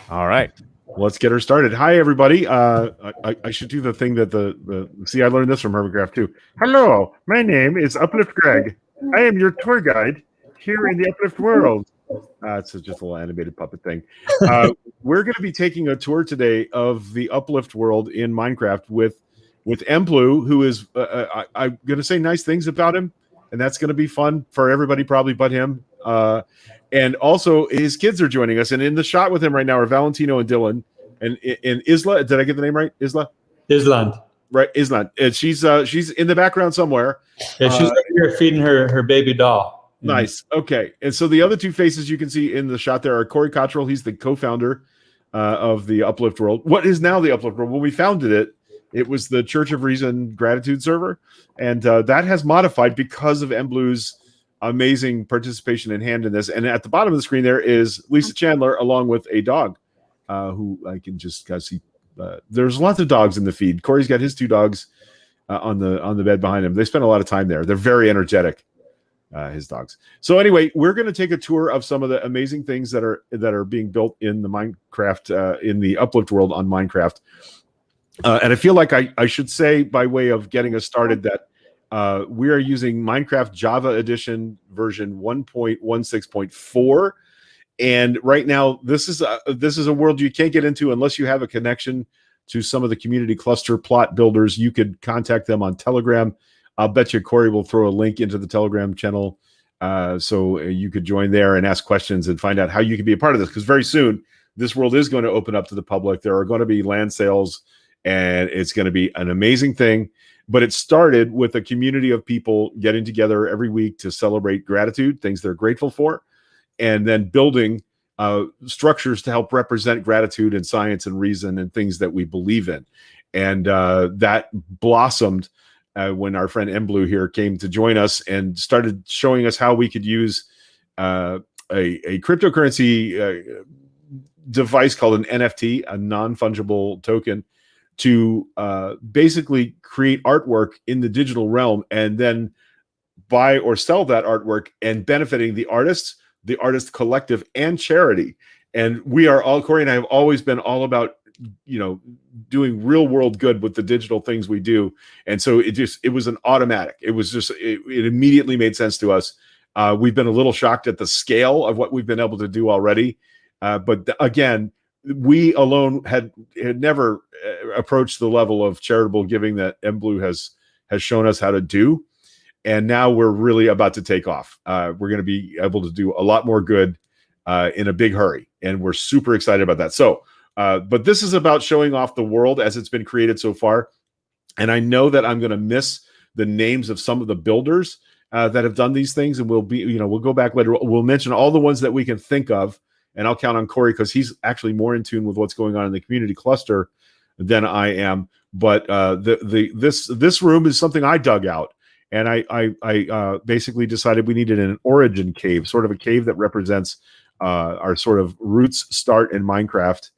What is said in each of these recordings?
All right, let's get her started. Hi, everybody. I should do the thing that see, I learned this from Hermitcraft too. Hello, my name is Uplift Greg. I am your tour guide here in the Uplift world. It's just a little animated puppet thing. We're going to be taking a tour today of the Uplift world in Minecraft with mBlu, who is I'm going to say nice things about him, and that's going to be fun for everybody, probably but him. And also his kids are joining us, and in the shot with him right now are Valentino and Dylan and Isla. Did I get the name right? Isla? Island. Right, Island. And she's in the background somewhere. Yeah, she's right here feeding her baby doll. Nice. Okay. And so the other two faces you can see in the shot there are Corey Cottrell. He's the co-founder of the Uplift World. What is now the Uplift World? When we founded it, it was the Church of Reason gratitude server, and that has modified because of mBlu's amazing participation in hand in this. And at the bottom of the screen there is Lisa Chandler along with a dog, who I can just see. There's lots of dogs in the feed. Corey's got his two dogs on the bed behind him. They spend a lot of time there. They're very energetic, his dogs. So anyway, we're going to take a tour of some of the amazing things that are being built in the Minecraft, in the Uplift world on Minecraft. And I feel like I should say, by way of getting us started, that we are using Minecraft Java Edition version 1.16.4. And right now, this is a world you can't get into unless you have a connection to some of the community cluster plot builders. You could contact them on Telegram. I'll bet you Corey will throw a link into the Telegram channel, so you could join there and ask questions and find out how you can be a part of this. Because very soon, this world is going to open up to the public. There are going to be land sales, and it's going to be an amazing thing. But it started with a community of people getting together every week to celebrate gratitude, things they're grateful for, and then building structures to help represent gratitude and science and reason and things that we believe in. And that blossomed when our friend mBlu here came to join us and started showing us how we could use a cryptocurrency device called an NFT, a non-fungible token, to basically create artwork in the digital realm and then buy or sell that artwork, and benefiting the artists, the artist collective, and charity. And we are all, Corey and I have always been all about, doing real world good with the digital things we do. And so it was an automatic. It was just, it immediately made sense to us. We've been a little shocked at the scale of what we've been able to do already. But again, we alone had never approached the level of charitable giving that mBlu has shown us how to do. And now we're really about to take off. We're going to be able to do a lot more good in a big hurry. And we're super excited about that. So, but this is about showing off the world as it's been created so far. And I know that I'm going to miss the names of some of the builders that have done these things. And we'll go back later. We'll mention all the ones that we can think of. And I'll count on Corey because he's actually more in tune with what's going on in the community cluster than I am. But this room is something I dug out. And I basically decided we needed an origin cave, sort of a cave that represents our sort of roots start in Minecraft.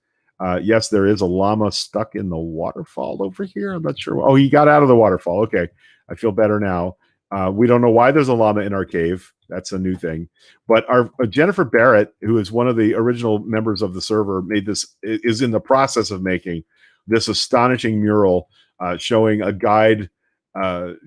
Yes, there is a llama stuck in the waterfall over here. I'm not sure. Oh, he got out of the waterfall. Okay, I feel better now. We don't know why there's a llama in our cave. That's a new thing. But our Jennifer Barrett, who is one of the original members of the server, is in the process of making this astonishing mural showing a guide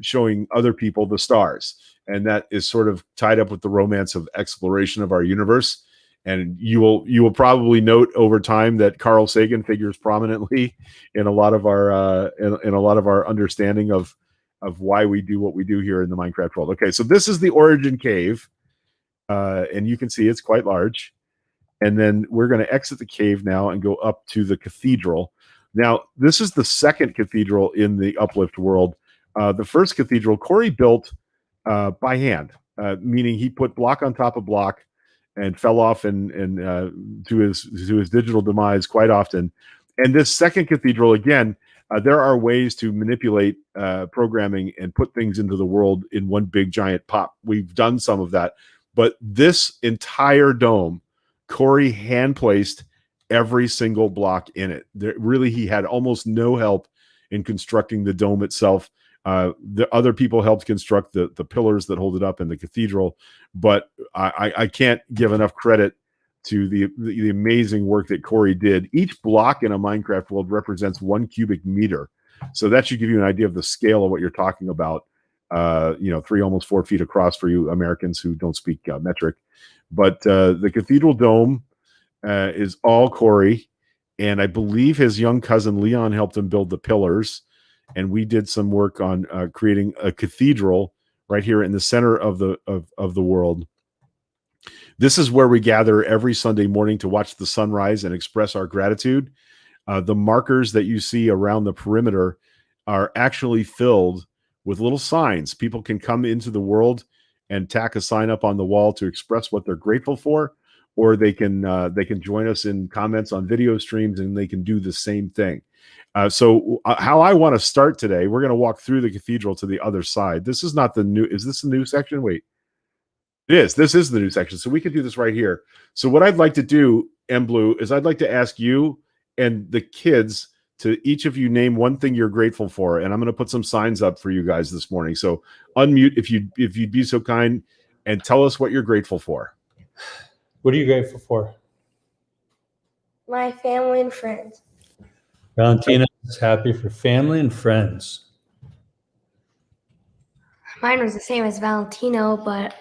showing other people the stars. And that is sort of tied up with the romance of exploration of our universe. And you will probably note over time that Carl Sagan figures prominently in a lot of our in a lot of our understanding of why we do what we do here in the Minecraft world. Okay, so this is the origin cave, and you can see it's quite large. And then we're going to exit the cave now and go up to the cathedral. Now, this is the second cathedral in the Uplift world. The first cathedral Corey built by hand, meaning he put block on top of block and fell off and to his digital demise quite often. And this second cathedral, again, there are ways to manipulate programming and put things into the world in one big giant pop. We've done some of that. But this entire dome, Corey hand-placed every single block in it. He had almost no help in constructing the dome itself. The other people helped construct the pillars that hold it up in the cathedral, but I can't give enough credit to the amazing work that Corey did. Each block in a Minecraft world represents 1 cubic meter. So that should give you an idea of the scale of what you're talking about. 3, almost 4 feet across for you Americans who don't speak metric. But the Cathedral Dome is all Corey. And I believe his young cousin Leon helped him build the pillars. And we did some work on creating a cathedral right here in the center of the world. This is where we gather every Sunday morning to watch the sunrise and express our gratitude. The markers that you see around the perimeter are actually filled with little signs. People can come into the world and tack a sign up on the wall to express what they're grateful for, or they can join us in comments on video streams, and they can do the same thing. So how I want to start today, we're going to walk through the cathedral to the other side. This is not the new. Is this the new section? Wait. It is. This is the new section. So we can do this right here. So what I'd like to do, mBlu, is I'd like to ask you and the kids to each of you name one thing you're grateful for. And I'm going to put some signs up for you guys this morning. So unmute if you'd be so kind and tell us what you're grateful for. What are you grateful for? My family and friends. Valentina is happy for family and friends. Mine was the same as Valentino, but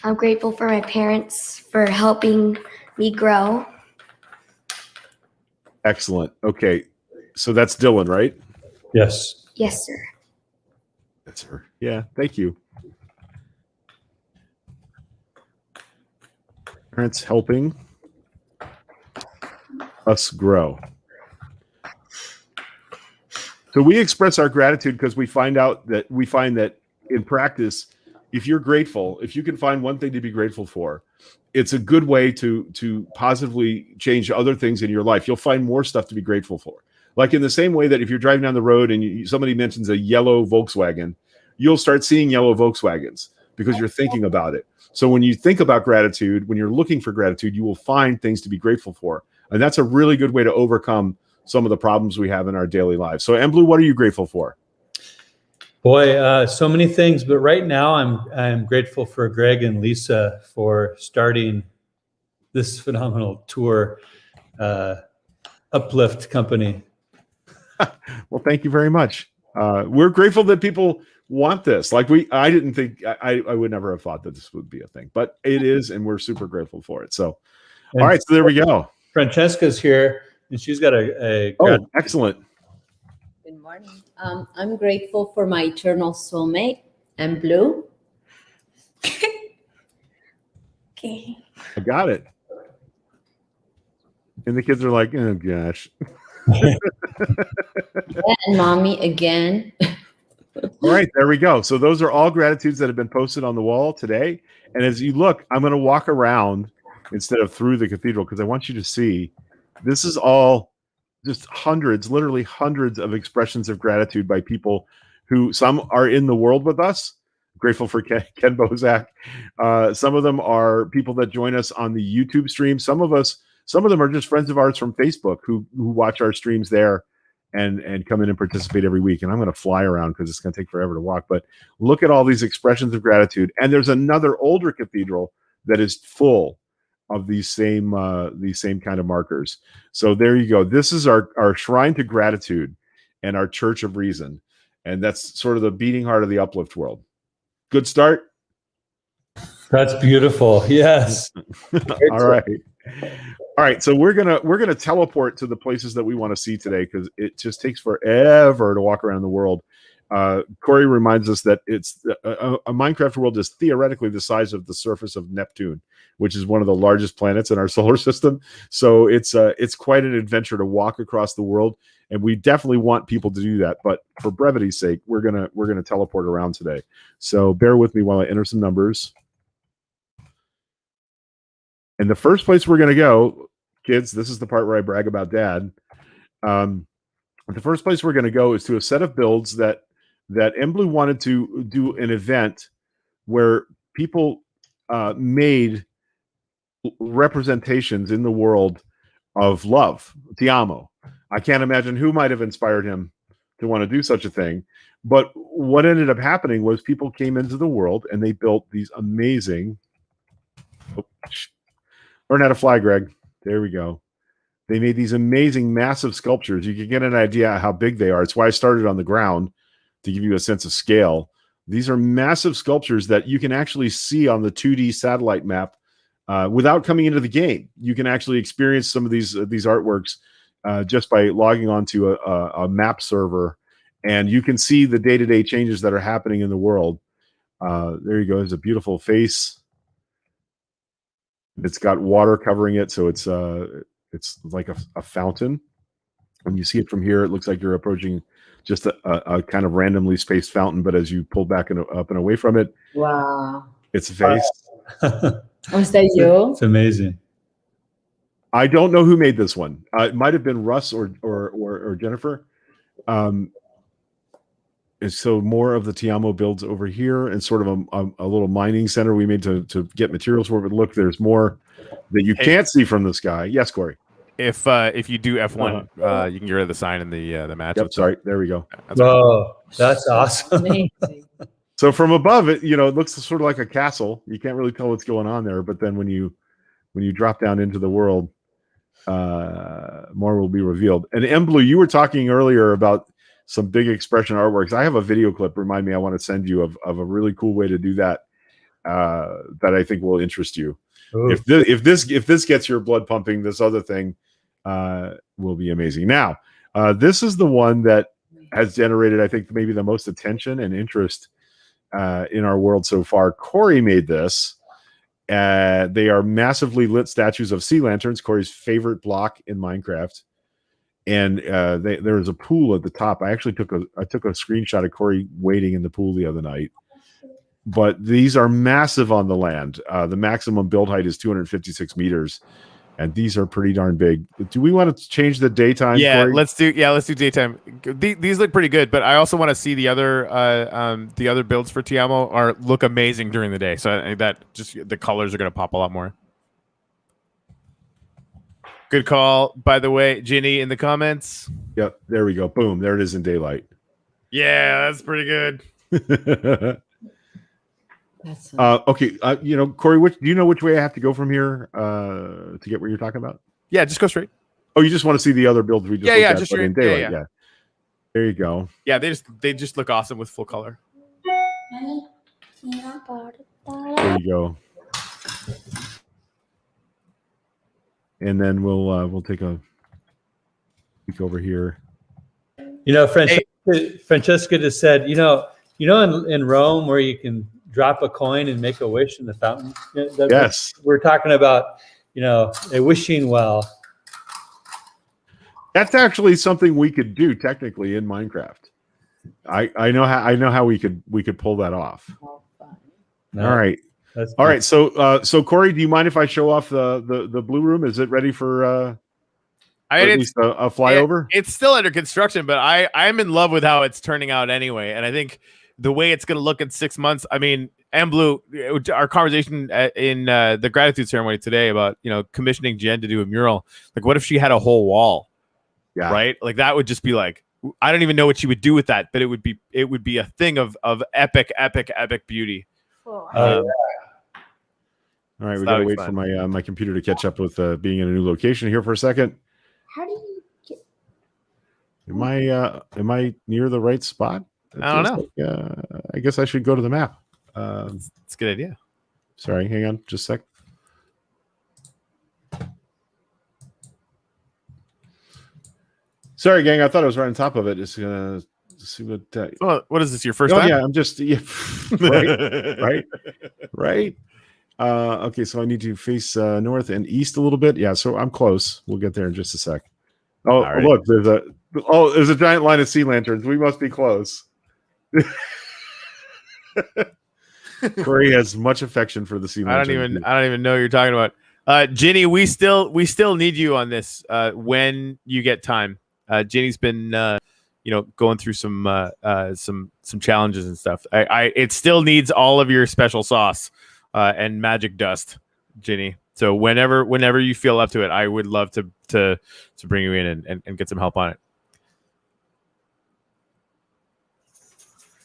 I'm grateful for my parents for helping me grow. Excellent. Okay. So that's Dylan, right? Yes. Yes, sir. That's her. Yeah. Thank you. Parents helping us grow. So we express our gratitude because we find that in practice, if you're grateful, if you can find one thing to be grateful for, it's a good way to positively change other things in your life. You'll find more stuff to be grateful for. Like in the same way that if you're driving down the road and somebody mentions a yellow Volkswagen, you'll start seeing yellow Volkswagens because you're thinking about it. So when you think about gratitude, when you're looking for gratitude, you will find things to be grateful for. And that's a really good way to overcome some of the problems we have in our daily lives. So mBlu, what are you grateful for? Boy, so many things, but right now I'm grateful for Greg and Lisa for starting this phenomenal tour, Uplift company. Well, thank you very much. We're grateful that people want this. Like I didn't think I would never have thought that this would be a thing, but it is, and we're super grateful for it. So, all right, so there we go. Francesca's here, and she's got a excellent. Good morning. I'm grateful for my eternal soulmate, mBlu. Okay. I got it. And the kids are like, oh gosh. And mommy again. All right, there we go. So those are all gratitudes that have been posted on the wall today. And as you look, I'm going to walk around instead of through the cathedral because I want you to see this is all just literally hundreds of expressions of gratitude by people who some are in the world with us. Grateful for Ken Bozak. Some of them are people that join us on the YouTube stream. Some of them are just friends of ours from Facebook who watch our streams there and come in and participate every week. And I'm going to fly around because it's going to take forever to walk. But look at all these expressions of gratitude. And there's another older cathedral that is full of these same kind of markers. So there you go. This is our shrine to gratitude and our church of reason. And that's sort of the beating heart of the uplift world. Good start. That's beautiful. Yes. All right. All right. So we're gonna teleport to the places that we want to see today because it just takes forever to walk around the world. Corey reminds us that it's a Minecraft world is theoretically the size of the surface of Neptune, which is one of the largest planets in our solar system. So it's quite an adventure to walk across the world, and we definitely want people to do that. But for brevity's sake, we're gonna teleport around today. So bear with me while I enter some numbers. And the first place we're gonna go, kids, this is the part where I brag about Dad. The first place we're gonna go is to a set of builds that mBlu wanted to do an event where people made representations in the world of love. Ti amo. I can't imagine who might have inspired him to want to do such a thing. But what ended up happening was people came into the world and they built these amazing. Learn how to fly, Greg. There we go. They made these amazing, massive sculptures. You can get an idea how big they are. It's why I started on the ground, to give you a sense of scale. These are massive sculptures that you can actually see on the 2D satellite map without coming into the game. You can actually experience some of these artworks just by logging onto a map server, and you can see the day-to-day changes that are happening in the world. There you go. There's a beautiful face. It's got water covering it, so it's like a fountain. When you see it from here, it looks like you're approaching just a kind of randomly spaced fountain, but as you pull back and up and away from it, Wow. it's a face. Was that you? It's amazing. I don't know who made this one. It might have been Russ or Jennifer. And so more of the Tiamo builds over here, and sort of a little mining center we made to get materials for it. But look, there's more that you can't see from the sky. Yes, Corey. If you do F1, you can get rid of the sign in the match. Yep, sorry. There we go. Whoa, that's awesome. Amazing. So from above it, it looks sort of like a castle. You can't really tell what's going on there, but then when you drop down into the world, more will be revealed. And mBlu, you were talking earlier about some big expression artworks. I have a video clip. Remind me, I want to send you of a really cool way to do that. That I think will interest you. Ooh. If this gets your blood pumping, this other thing will be amazing. Now, this is the one that has generated, I think, maybe the most attention and interest in our world so far. Corey made this. They are massively lit statues of sea lanterns, Corey's favorite block in Minecraft. And there is a pool at the top. I actually took a screenshot of Corey wading in the pool the other night. But these are massive on the land. The maximum build height is 256 meters, and these are pretty darn big. Do we want to change the daytime? Yeah, Corey? let's do daytime. These look pretty good, but I also want to see the other builds for Tiamo look amazing during the day. So I think that just the colors are going to pop a lot more. Good call, by the way, Ginny in the comments. Yep, there we go. Boom, there it is in daylight. Yeah, that's pretty good. That's okay. Corey, do you know which way I have to go from here to get where you're talking about? Yeah, just go straight. Oh, you just want to see the other builds we just looked at, just but in daylight. Yeah. There you go. Yeah, they just look awesome with full color. There you go. And then we'll take a peek over here. Francesca just said, in Rome where you can drop a coin and make a wish in the fountain. Yes, we're talking about a wishing well. That's actually something we could do technically in Minecraft. I know how we could pull that off. all fun. No, All right. All right. So Corey, do you mind if I show off the blue room? Is it ready for at least a flyover? It's still under construction, but I'm in love with how it's turning out anyway. And I think the way it's going to look in 6 months, I mean, mBlu, our conversation in the gratitude ceremony today about, commissioning Jen to do a mural. Like, what if she had a whole wall? Yeah. Right. Like that would just be like, I don't even know what she would do with that, but it would be a thing of epic beauty. Cool. All right, we gotta wait for my computer to catch up with being in a new location here for a second. How do you get? Am I near the right spot? I don't know. I guess I should go to the map. It's a good idea. Sorry, hang on, just a sec. Sorry, gang. I thought I was right on top of it. Just gonna see what. What is this? Your first time? Yeah, I'm just right. Okay, so I need to face north and east a little bit. Yeah, so I'm close. We'll get there in just a sec. Oh, right. Look, there's a giant line of sea lanterns. We must be close. Corey has much affection for the sea lanterns. I don't even know what you're talking about. Ginny, we still need you on this when you get time. Ginny's been going through some challenges and stuff. It still needs all of your special sauce and magic dust, Ginny. So whenever you feel up to it, I would love to bring you in and get some help on it.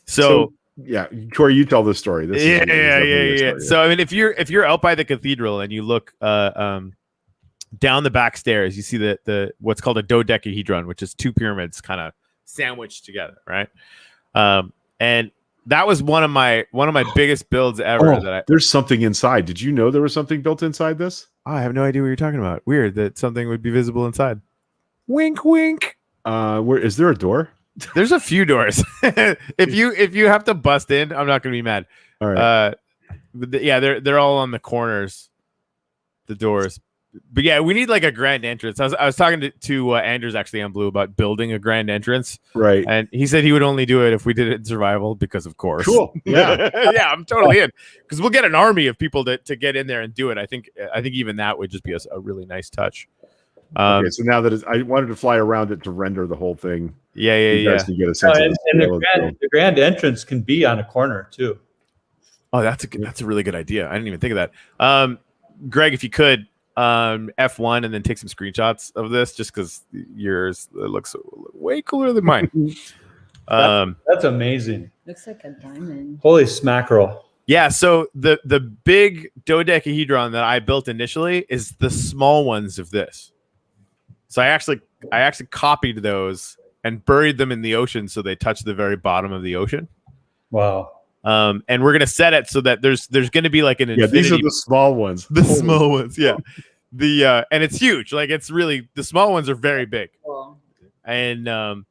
So yeah, Corey, you tell this story. Yeah. So I mean, if you're out by the cathedral and you look down the back stairs, you see the what's called a dodecahedron, which is two pyramids kind of sandwiched together, right? And that was one of my biggest builds ever. There's something inside. Did you know there was something built inside this? I have no idea what you're talking about. Weird that something would be visible inside. Wink, wink. Where is there a door? There's a few doors. if you have to bust in, I'm not gonna be mad. All right. They're all on the corners, the doors. But yeah, we need like a grand entrance. I was talking to Andrews actually on Blue about building a grand entrance. Right. And he said he would only do it if we did it in survival because of course. Cool. Yeah. Yeah, I'm totally in. Because we'll get an army of people to get in there and do it. I think even that would just be a really nice touch. Okay, so now that I wanted to fly around it to render the whole thing. You guys can get a sense of the grand entrance can be on a corner too. Oh, that's a really good idea. I didn't even think of that. Greg, if you could F1 and then take some screenshots of this, just because yours looks way cooler than mine. That's amazing. Looks like a diamond. Holy smackerel. Yeah, so the big dodecahedron that I built initially is the small ones of this. So I actually copied those and buried them in the ocean so they touch the very bottom of the ocean. Wow. And we're gonna set it so that there's gonna be like an infinity. These are the small ones. The small ones, yeah. And it's huge. Like it's really the small ones are very big. Cool. And so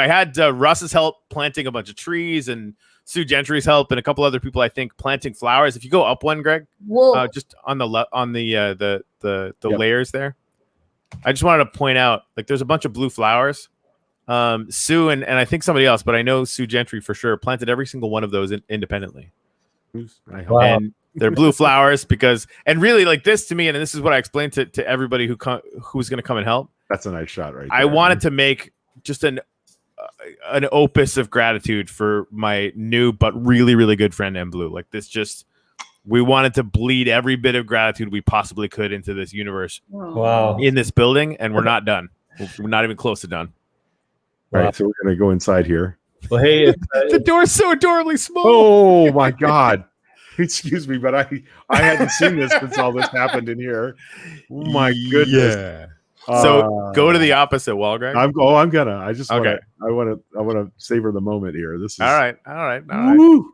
I had Russ's help planting a bunch of trees and Sue Gentry's help and a couple other people I think planting flowers. If you go up one, Greg, just on the layers there. I just wanted to point out like there's a bunch of blue flowers. Sue and I think somebody else, but I know Sue Gentry for sure planted every single one of those independently. Wow. And they're blue flowers and really like this to me, and this is what I explained to everybody who's going to come and help. That's a nice shot, right there. I wanted to make just an opus of gratitude for my new but really, really good friend mBlu. Like this we wanted to bleed every bit of gratitude we possibly could into this universe. Wow. In this building, and we're not done. We're not even close to done. All right, so we're going to go inside here. Well, hey, The door's so adorably small. Oh my God. Excuse me, but I hadn't seen this since all this happened in here. Oh my goodness. Yeah. So go to the opposite wall, Greg. I want to savor the moment here. This is All right. Woo.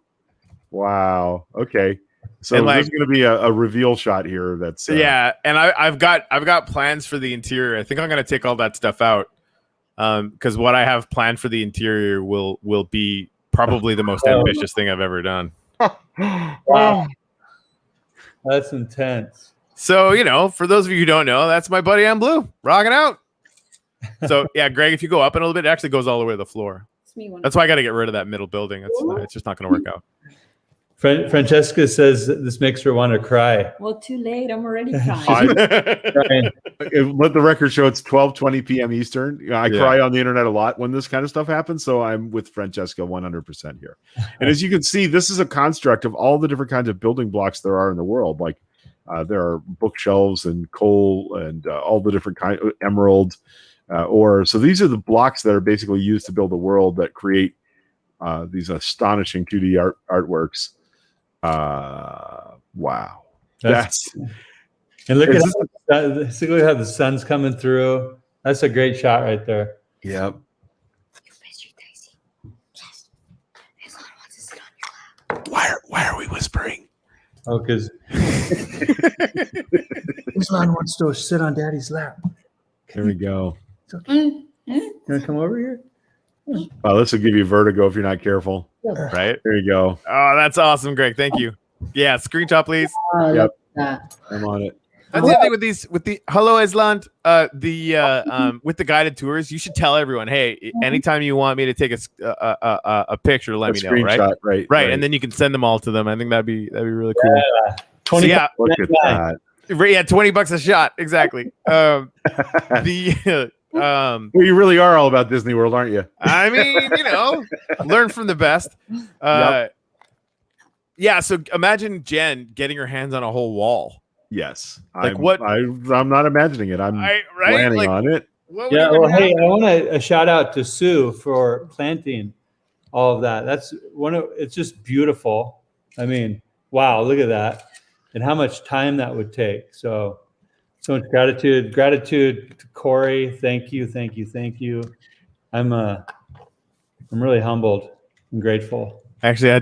Wow. Okay. So And, there's going to be a reveal shot here. That's Yeah, and I've got plans for the interior. I think I'm going to take all that stuff out because what I have planned for the interior will be probably the most ambitious thing I've ever done. wow. That's intense. So, for those of you who don't know, that's my buddy mBlu rocking out. So, yeah, Greg, if you go up in a little bit, it actually goes all the way to the floor. That's why I got to get rid of that middle building. It's just not going to work out. Francesca says this makes her want to cry. Well, too late. I'm already crying. Let the record show it's 12:20 p.m. Eastern. I cry on the internet a lot when this kind of stuff happens, so I'm with Francesca 100% here. And as you can see, this is a construct of all the different kinds of building blocks there are in the world. Like there are bookshelves and coal and all the different kind of emerald ore. So these are the blocks that are basically used to build a world that create these astonishing 2D artworks. Wow. And look at how the sun's coming through. That's a great shot right there. Yep. Why are we whispering? Oh, because Islan wants to sit on Daddy's lap. There we go. You want to come over here? This will give you vertigo if you're not careful. Right? There you go. Oh, that's awesome, Greg. Thank you. Yeah, screenshot, please. Yep. I'm on it. That's the thing with the hello Island, with the guided tours, you should tell everyone, hey, anytime you want me to take a picture, let me know, right? Right, and then you can send them all to them. I think that'd be really cool. Yeah. 20 so, Look at that. Yeah, $20 a shot, exactly. Well, you really are all about Disney World, aren't you? I mean, learn from the best. Yeah, so imagine Jen getting her hands on a whole wall. Yes. Like I'm not imagining it. I'm planning on it. Yeah. Well, hey, I want a shout out to Sue for planting all of that. It's just beautiful. I mean, wow, look at that. And how much time that would take. So So much gratitude. Gratitude to Corey. Thank you. I'm really humbled and grateful. Actually, I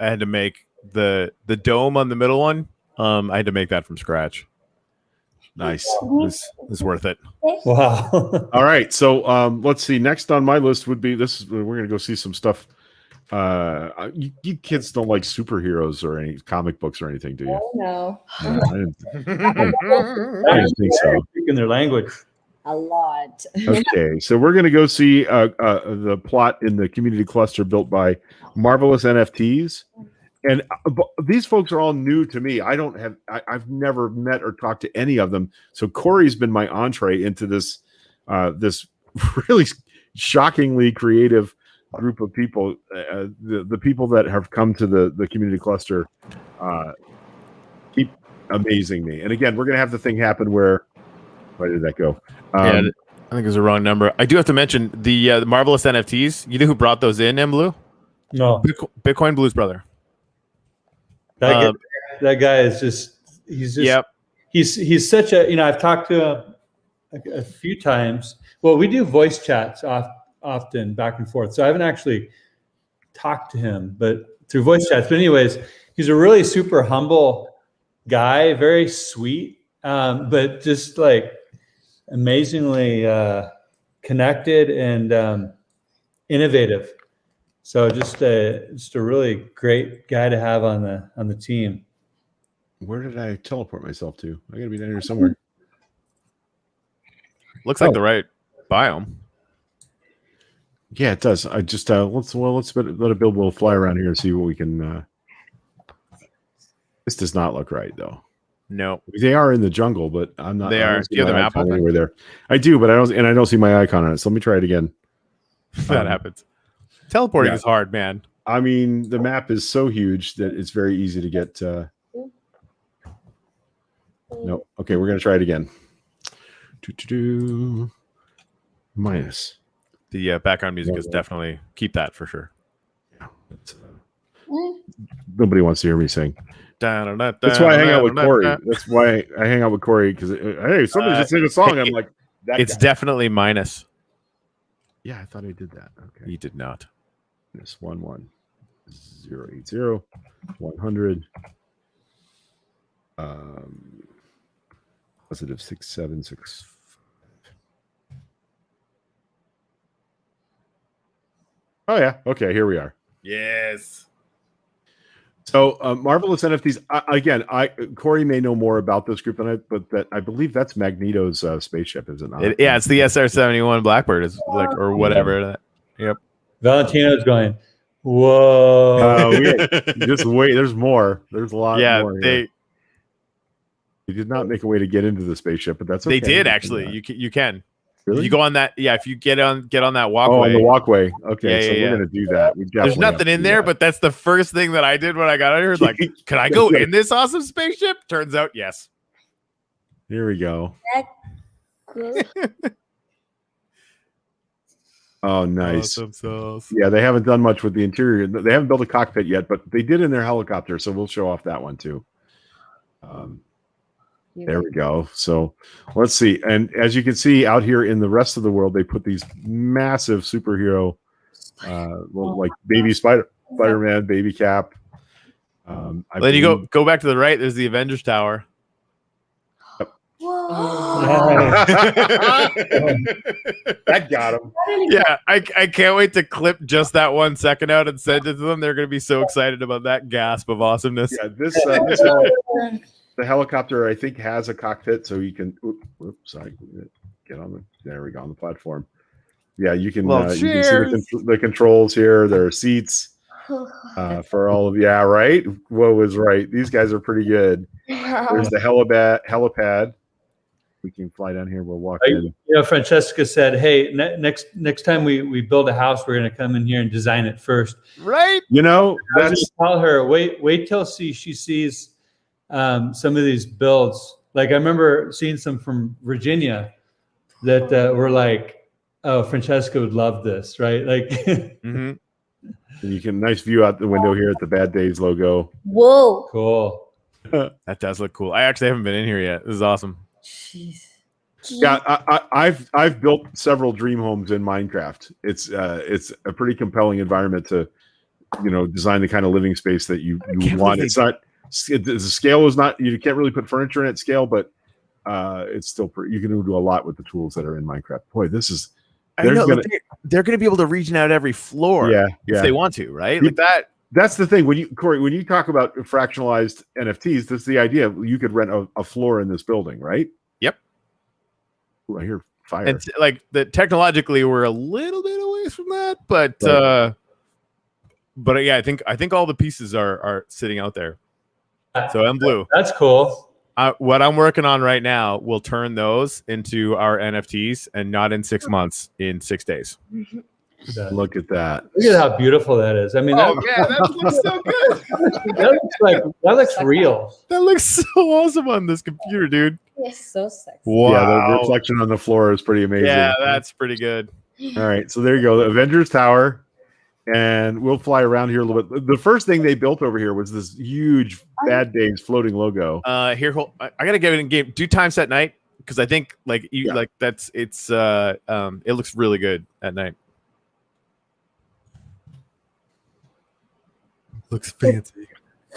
had to make the dome on the middle one. I had to make that from scratch. Nice. This is worth it. Wow. All right. So let's see. Next on my list would be this. We're gonna go see some stuff. You kids don't like superheroes or any comic books or anything, do you? Oh, no. No, I didn't think so. Speaking their language. A lot. Okay, so we're gonna go see the plot in the community cluster built by Marvelous NFTs, and these folks are all new to me. I've never met or talked to any of them. So Corey's been my entree into this this really shockingly creative group of people. The people that have come to the community cluster keep amazing me. And again, we're gonna have the thing happen where did that go? Yeah, I think it was the wrong number. I do have to mention the Marvelous NFTs. You know who brought those in, mBlu? No, Bitcoin Blues brother. that guy is Yep. he's such a, I've talked to him a few times. Well, we do voice chats often back and forth. So I haven't actually talked to him, but through voice chats. But anyways, he's a really super humble guy, very sweet, but just like amazingly connected and innovative. So just a really great guy to have on the team. Where did I teleport myself to? I gotta be down here somewhere. Looks like the right biome. Yeah, it does. I just let's let a build. We'll fly around here and see what we can. This does not look right though. No. They are in the jungle, but I'm not. They are. Do you have the map open? Anywhere there? I do, but I don't see my icon on it. So let me try it again. That happens. Teleporting is hard, man. I mean, the map is so huge that it's very easy to get. No. Okay, we're gonna try it again. Minus. The background music is definitely keep that for sure. Yeah, nobody wants to hear me sing. That's That's why I hang out with Corey. That's why I hang out with Corey because hey, somebody just sing a song. I'm like, it's guy. definitely minus. Yeah, I thought I did that. Okay, You did not. Minus 080 100 positive 676. Oh yeah. Okay, here we are. Yes. So Marvelous NFTs. Again, Corey may know more about this group than I, but that I believe that's Magneto's spaceship, is it not? It's the SR-71 Blackbird, is like or whatever. Yep. Valentino's going, whoa. Just wait. There's more. There's a lot. Yeah, more here. They did not make a way to get into the spaceship, but that's okay. They did actually. You can. Really? If you go on that, if you get on that walkway. Oh, on the walkway. Okay, Yeah, we're gonna do that. There's nothing in there, but that's the first thing that I did when I got out here. It's like, can I go in this awesome spaceship? Turns out, yes. Here we go. Cool. Oh, nice. Awesome sauce. Yeah, they haven't done much with the interior. They haven't built a cockpit yet, but they did in their helicopter, so we'll show off that one too. There we go. So let's see. And as you can see out here in the rest of the world, they put these massive superhero, like baby Spider-Man, baby Cap. Then you go back to the right. There's the Avengers Tower. Whoa. That got him. Yeah, I can't wait to clip just that 1 second out and send it to them. They're going to be so excited about that gasp of awesomeness. Yeah, the helicopter, I think, has a cockpit, so you can. Oops, sorry, get on the. There we go on the platform. Yeah, you can. You can see the controls here. There are seats for all of. Yeah, right. Whoa was right. These guys are pretty good. There's the helipad. We can fly down here. We'll walk in. Francesca said, "Hey, next time we build a house, we're going to come in here and design it first." Right. That's tell her wait till she sees some of these builds. Like I remember seeing some from Virginia that were like, "Oh, Francesca would love this," right? Like, Mm-hmm. And you can nice view out the window here at the Bad Days logo. Whoa. cool. That does look cool. I actually haven't been in here yet. This is awesome. Jeez. Yeah, I've built several dream homes in Minecraft. It's a pretty compelling environment to, design the kind of living space that you want. It's not the scale is not, you can't really put furniture in at scale, but it's still you can do a lot with the tools that are in Minecraft. Boy, this is they're gonna be able to region out every floor, if they want to, right? Like that. That's the thing. Corey, when you talk about fractionalized NFTs, that's the idea. You could rent a floor in this building, right? Yep. Ooh, I hear fire. And like technologically, we're a little bit away from that, but yeah, I think all the pieces are sitting out there. So mBlu. That's cool. What I'm working on right now will turn those into our NFTs, and not in 6 months, in 6 days. Look at that. Look at how beautiful that is. I mean, that looks so good. that looks real. That looks so awesome on this computer, dude. Yes, so sexy. Wow. Yeah, the reflection on the floor is pretty amazing. Yeah, that's pretty good. All right, so there you go, the Avengers Tower, and we'll fly around here a little bit. The first thing they built over here was this huge Bad Days floating logo. Here, I gotta give it in game. Do time set night, because I think it looks really good at night. Looks fancy.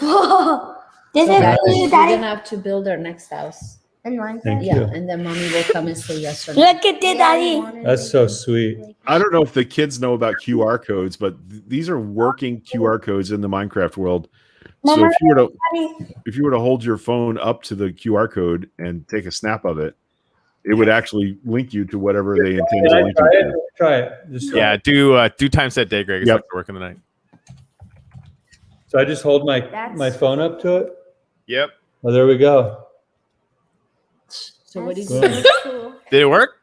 This So is guys, you, we're Daddy. gonna have to build our next house. And Minecraft. Thank Yeah, you. and then mommy will come and say yes or no. Look at this, Daddy. That's so sweet. I don't know if the kids know about QR codes, but these are working QR codes in the Minecraft world. So Mama, if you were to hold your phone up to the QR code and take a snap of it, it would actually link you to whatever they intend Can to I link try you it? to. Try it. Just Yeah, do time set day, Greg. It's Yep. working the night. So I just hold my That's- phone up to it. Yep. Oh, there we go. So what do you That's do? Cool. Did it work?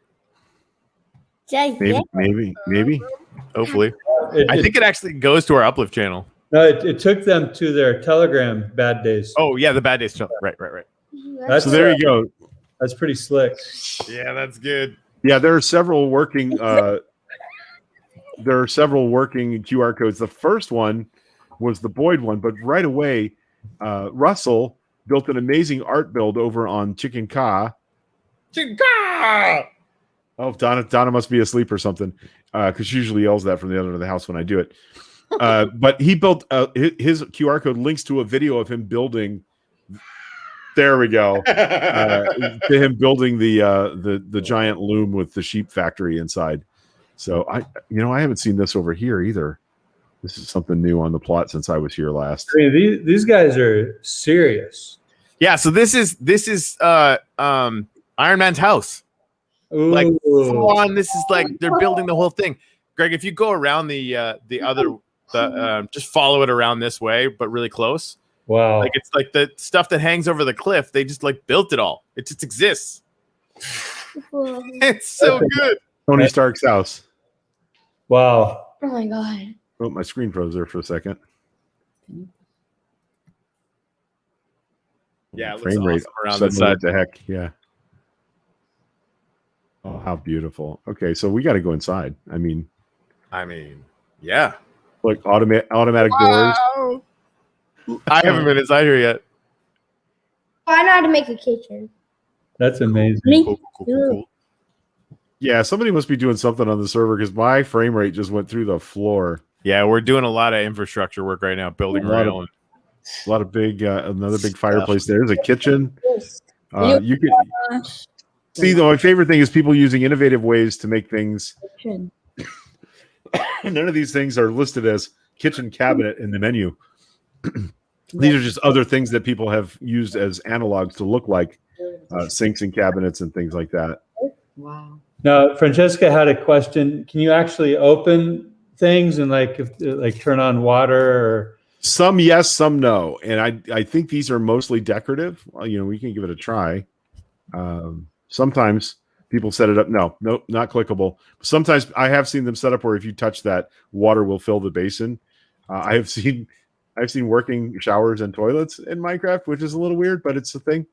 Maybe. Hopefully. It, I think it actually goes to our Uplift channel. no, it took them to their Telegram Bad Days. Oh yeah, the Bad Days channel. Right. That's So there you go. That's pretty slick. Yeah, that's good. Yeah, there are several working QR codes. The first one was the Boyd one, but right away, Russell built an amazing art build over on Chicken Ka. Oh, Donna must be asleep or something, because she usually yells that from the other end of the house when I do it. But he built his QR code links to a video of him building. There we go. To him building the giant loom with the sheep factory inside. So I haven't seen this over here either. This is something new on the plot since I was here last. I mean, these guys are serious. Yeah, so this is Iron Man's house. Ooh. Like full on, this is like they're building the whole thing. Greg, if you go around the just follow it around this way, but really close. Wow. Like it's like the stuff that hangs over the cliff. They just like built it all. It just exists. It's so good. Tony Stark's house. Wow. Oh my God. Oh, my screen froze there for a second. Yeah, it looks Frame rate awesome around this suddenly side. what the heck? Yeah. Oh, how beautiful. Okay, so we got to go inside. I mean, Yeah. like automatic doors. Wow. I haven't been inside here yet. I know how to make a kitchen. That's amazing. Cool. Yeah, somebody must be doing something on the server because my frame rate just went through the floor. Yeah, we're doing a lot of infrastructure work right now, building A lot of- around. A lot of big, another big fireplace. There's a kitchen. You can see. Though my favorite thing is people using innovative ways to make things. None of these things are listed as kitchen cabinet in the menu. These are just other things that people have used as analogs to look like sinks and cabinets and things like that. Wow. Now, Francesca had a question. Can you actually open things and turn on water or? Some yes, some no, and I think these are mostly decorative. We can give it a try. Sometimes people set it up. No, not clickable. Sometimes I have seen them set up where if you touch that, water will fill the basin. I've seen working showers and toilets in Minecraft, which is a little weird, but it's a thing.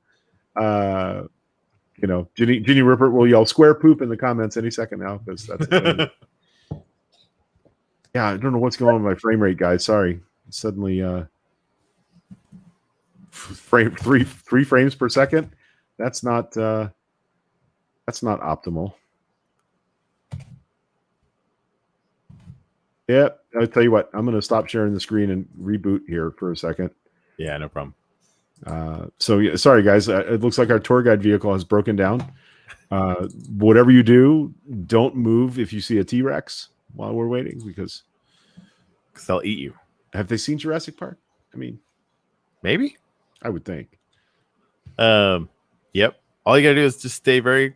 Ginny Rupert will yell "square poop" in the comments any second now because that's. Yeah, I don't know what's going on with my frame rate, guys. Sorry. Suddenly three frames per second. That's not That's not optimal. Yep. I'll tell you what. I'm going to stop sharing the screen and reboot here for a second. Yeah, no problem. So yeah, sorry guys. It looks like our tour guide vehicle has broken down. Whatever you do, don't move if you see a T-Rex while we're waiting, because they'll eat you. Have they seen Jurassic Park? I mean, maybe. I would think. Yep. All you gotta do is just stay very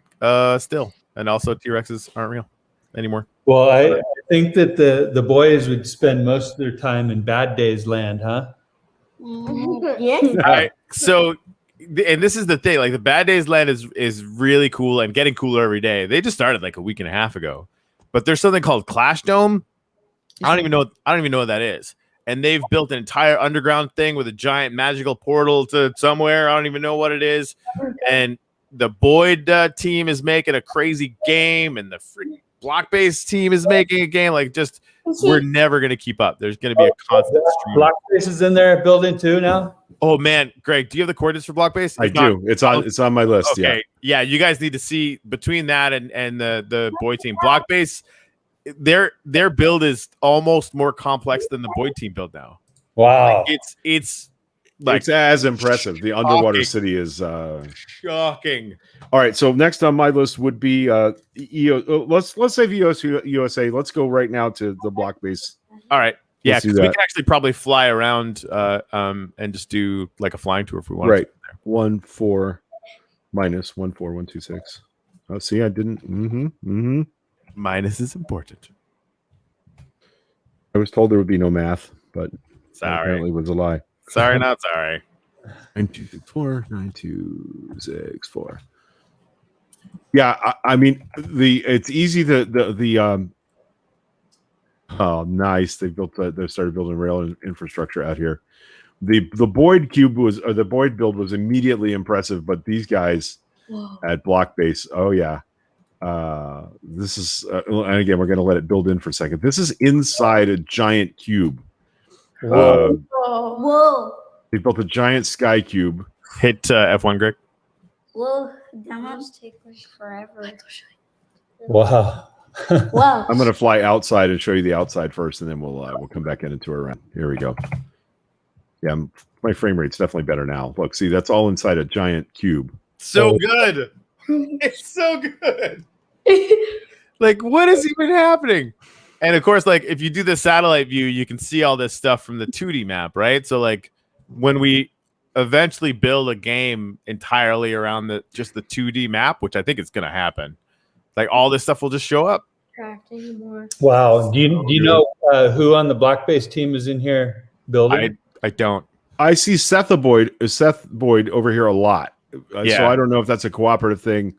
still, and also T-Rexes aren't real anymore. Well, I think that the boys would spend most of their time in Bad Days Land, huh? Yes. All right. So, and this is the thing, like the Bad Days Land is really cool and getting cooler every day. They just started like a week and a half ago, but there's something called Clash Dome. I don't even know what that is. And they've built an entire underground thing with a giant magical portal to somewhere. I don't even know what it is. And the Boyd team is making a crazy game, and the freaking block-based team is making a game. Like, just we're never going to keep up. There's going to be a constant stream. Blockbase is in there building too now. Oh man, Greg, do you have the coordinates for Blockbase? I do. It's on my list. Okay. Yeah, you guys need to see between that and the Boyd team. Blockbase, their build is almost more complex than the Boyd team build now. Wow. Like, it's like it's as impressive. The underwater city is shocking. All right, so next on my list would be let's save USA. Let's go right now to the block base. All right. Yeah, Let's do because we that. can actually probably fly around and just do like a flying tour if we want. Right. 1 4 minus 1 4 1 2 6. Oh, see, I didn't. Minus is important. I was told there would be no math, but that Sorry. apparently was a lie. Sorry, not sorry. 9 2 6 4 9 2 6 4. Yeah, I mean it's easy to oh nice, they started building rail infrastructure out here. The Boyd build was immediately impressive, but these guys at block base, oh yeah. This is and again we're going to let it build in for a second. This is inside a giant cube. Whoa. Whoa. They built a giant sky cube. Hit F1, Greg. Whoa. That must take like forever. Wow. Wow. I'm going to fly outside and show you the outside first, and then we'll come back in and tour around. Here we go. Yeah, my frame rate's definitely better now. Look, see, that's all inside a giant cube. So good. It's so good. Like, what is even happening? And of course, like if you do the satellite view, you can see all this stuff from the 2D map, right? So like when we eventually build a game entirely around just the 2D map, which I think is going to happen, like all this stuff will just show up. Wow. Do you know who on the block base team is in here building? I don't. I see Seth Boyd over here a lot. So I don't know if that's a cooperative thing,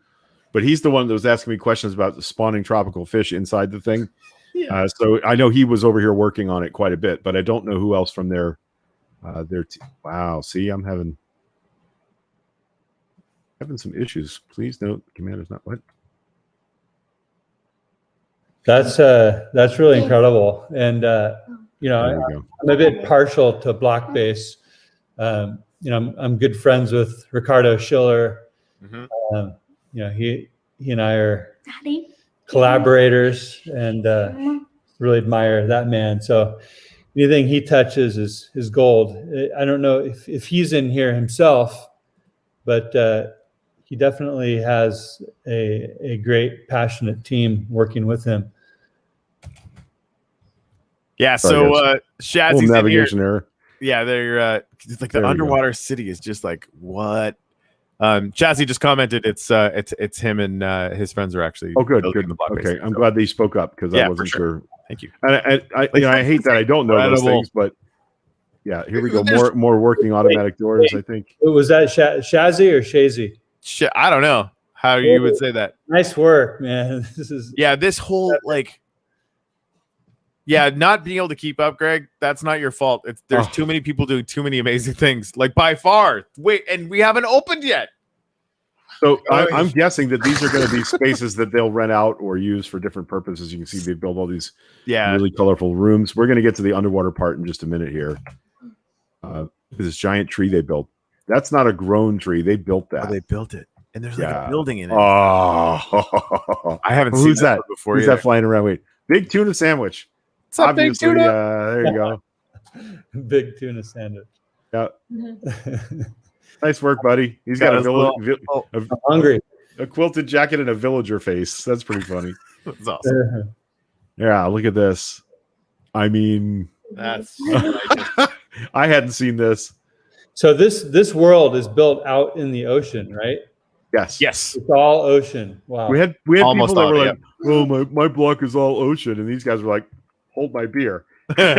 but he's the one that was asking me questions about the spawning tropical fish inside the thing. Yeah. So I know he was over here working on it quite a bit, but I don't know who else from their wow. See, I'm having some issues. Please note, command is not what. That's really incredible. And I'm a bit partial to block base. I'm good friends with Ricardo Schiller. Mm-hmm. He and I are collaborators, and really admire that man. So anything he touches is gold. I don't know if he's in here himself, but he definitely has a great, passionate team working with him. Yeah. So Shazzy's navigation error. Yeah, they're like the underwater city is just like what. Chazzy just commented it's him and his friends are actually good. The block okay, base. I'm glad they spoke up because I wasn't sure. Thank you. And I hate that I don't know those things, but yeah, here we go. More working automatic doors. I think. Was that Shazzy or Shazy? I don't know how you would say that. Nice work, man. This whole not being able to keep up, Greg. That's not your fault. There's too many people doing too many amazing things. Like by far. Wait, and we haven't opened yet. So I'm guessing that these are going to be spaces that they'll rent out or use for different purposes. You can see they build all these really colorful rooms. We're going to get to the underwater part in just a minute here. This giant tree they built. That's not a grown tree. They built that. Oh, they built it. and there's like a building in it. Oh, I haven't seen who's that? one before. Who's either. that flying around? Wait, big tuna sandwich. What's up, big Obviously, tuna? there you go. Big tuna sandwich. Yeah, nice work, buddy. He's got I'm hungry. a quilted jacket and a villager face. That's pretty funny. That's awesome. Yeah, look at this. I mean, That's I hadn't seen this. So this world is built out in the ocean, right? Yes. yes. It's all ocean. Wow. We had Almost people that all were of like, "Oh, my block is all ocean," and these guys were like, "Hold my beer." Look at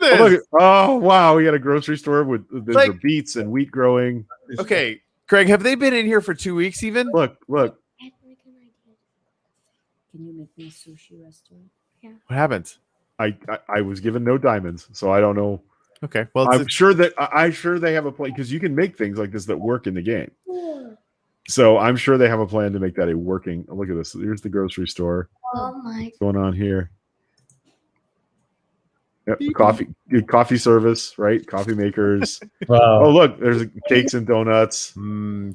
this. Oh, look, oh, wow, we got a grocery store with there's Like- beets and wheat growing. Okay, Craig, have they been in here for 2 weeks even? Look. Can you make me a sushi restaurant? What happened? I was given no diamonds, so I don't know. Okay, well, I'm sure they have a plan because you can make things like this that work in the game. So I'm sure they have a plan to make that a working. Look at this. Here's the grocery store. Oh my. What's going on here? Yep, coffee service, right? Coffee makers. Wow. Oh, look, there's cakes and donuts.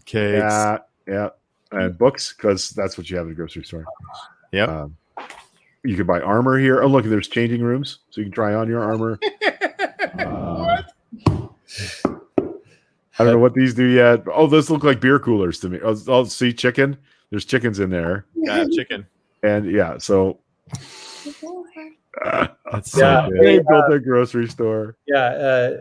cakes. Yeah, and books because that's what you have at the grocery store. Yep. You can buy armor here. Oh, look, there's changing rooms, so you can try on your armor. I don't know what these do yet. Oh, those look like beer coolers to me. I'll see chicken. There's chickens in there, Got chicken. and yeah, so That's Yeah. so good. they built their grocery store. Yeah.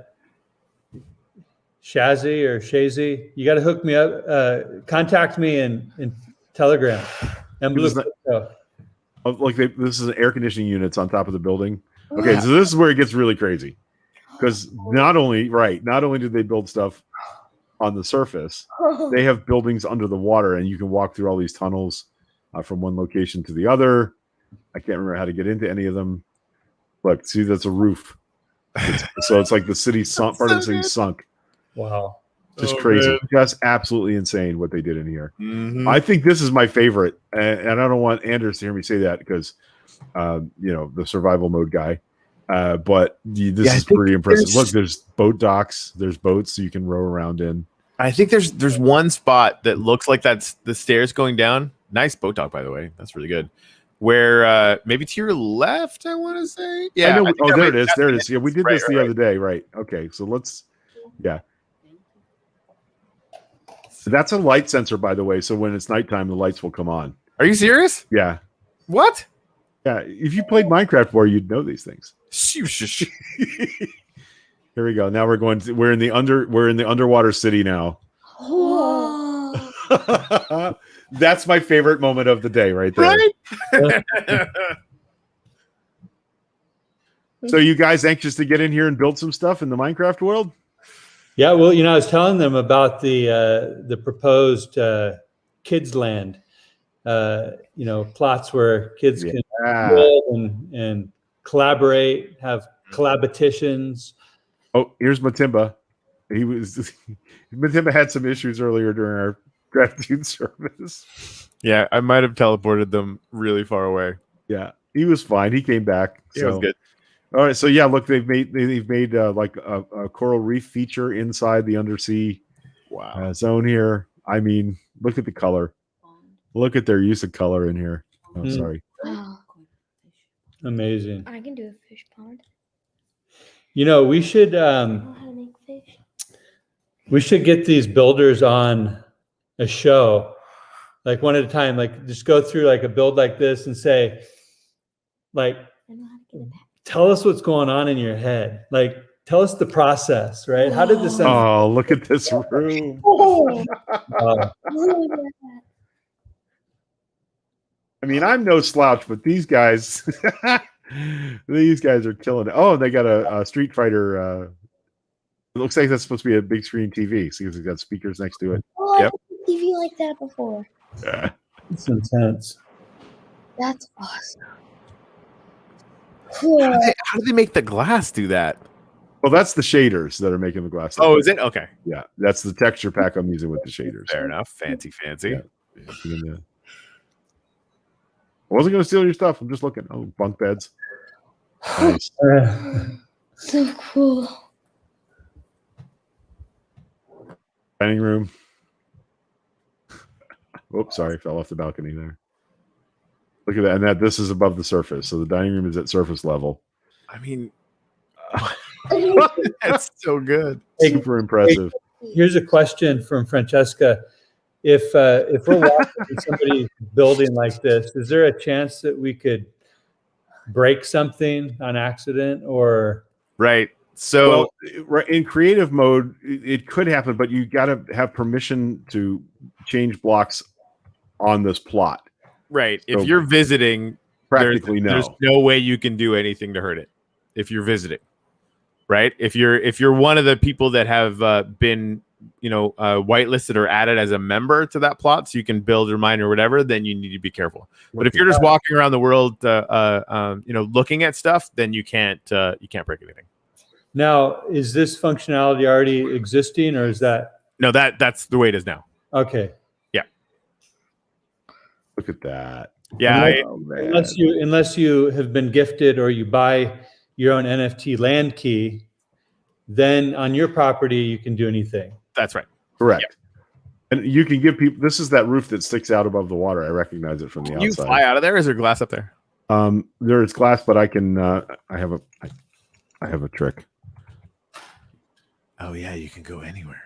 Shazzy or Shazy, you got to hook me up. Contact me in Telegram. This mBlu. this is an air conditioning units on top of the building. Okay, so this is where it gets really crazy because not only did they build stuff on the surface, they have buildings under the water, and you can walk through all these tunnels from one location to the other. I can't remember how to get into any of them. Look, see, that's a roof. So it's like the city sunk, part of the city sunk. Wow. Just Oh, crazy. man. Just absolutely insane what they did in here. Mhm. I think this is my favorite, and I don't want Anders to hear me say that because, the survival mode guy. But this I is think pretty impressive. there's- Look, there's boat docks. There's boats so you can row around in. I think there's one spot that looks like that's the stairs going down. Nice boat dock, by the way. That's really good. Where maybe to your left, I want to say. Yeah. I know. think Oh, that there might- it is. that's There it the is. Yeah, we did entrance. this the other day. Right. Okay. So let's. Yeah. So that's a light sensor, by the way. So when it's nighttime, the lights will come on. Are you serious? Yeah. What? Yeah. If you played Minecraft before, you'd know these things. Shush. Here we go. Now we're in the underwater city now. Whoa. That's my favorite moment of the day right there. Right? So you guys anxious to get in here and build some stuff in the Minecraft world? Yeah, well, I was telling them about the proposed kids land, plots where kids can build and collaborate, have collaborations. Oh, here's Matimba. Matimba had some issues earlier during our gratitude service. Yeah, I might have teleported them really far away. Yeah, he was fine. He came back. It was good. All right, so yeah, look, they've made like a coral reef feature inside the undersea Wow. zone here. I mean, look at the color. Look at their use of color in here. Oh, Mm. sorry. Oh, Amazing. I can do a fish pond. We should I know how to make fish. get these builders on a show, like one at a time. Like just go through like a build like this and say, like, I know how to get it back. tell us what's going on in your head. Like, tell us the process, right? How did this end? Oh, look at this room. Oh, Uh, look at that. I mean, I'm no slouch, but these guys, these guys are killing it. Oh, they got a Street Fighter. It looks like that's supposed to be a big screen TV. See if they've got speakers next to it. Oh, Yep. I've seen TV like that before. Yeah. it's intense. That's awesome. How do they make the glass do that? Well, that's the shaders that are making the glass. Oh, is it? Okay. Yeah, that's the texture pack I'm using with the shaders. Fair enough. Fancy. Yeah. I wasn't going to steal your stuff. I'm just looking. Oh, bunk beds. Nice. So cool. Dining room. Oops, sorry, fell off the balcony there. Look at that, and this is above the surface, so the dining room is at surface level. I mean, that's so good. Super impressive. Here's a question from Francesca. If we're walking in somebody's building like this, is there a chance that we could break something on accident or? Right. So in creative mode, it could happen, but you got to have permission to change blocks on this plot. Right. So if you're visiting, practically there's no way you can do anything to hurt it if you're visiting. Right. If you're one of the people that have been, whitelisted or added as a member to that plot, so you can build your mine or whatever, then you need to be careful. But if you're just walking around the world, looking at stuff, then you can't break anything. Now, is this functionality already existing, or is that? No, that's the way it is now. Okay. Yeah. Look at that. Yeah. Unless you have been gifted or you buy your own NFT land key, then on your property you can do anything. That's right. Correct. Yeah. And you can give people. This is that roof that sticks out above the water. I recognize it from the outside. You fly out of there. Is there glass up there? There is glass, but I can. I have a trick. Oh yeah, you can go anywhere.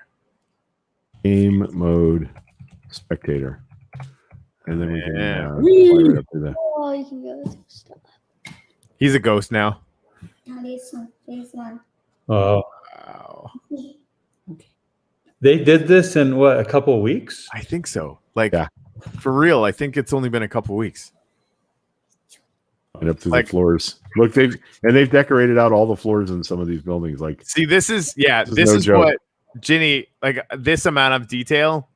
Game mode, spectator, and then we can. Fly right up through there. Oh, you can go to stuff. He's a ghost now. This one. Oh, Wow. Okay. they did this in what, a couple of weeks? I think so. Like, Yeah. For real, I think it's only been a couple weeks. And up through the floors. Look, they've decorated out all the floors in some of these buildings. Like, See, this is no joke. what Ginny, like this amount of detail.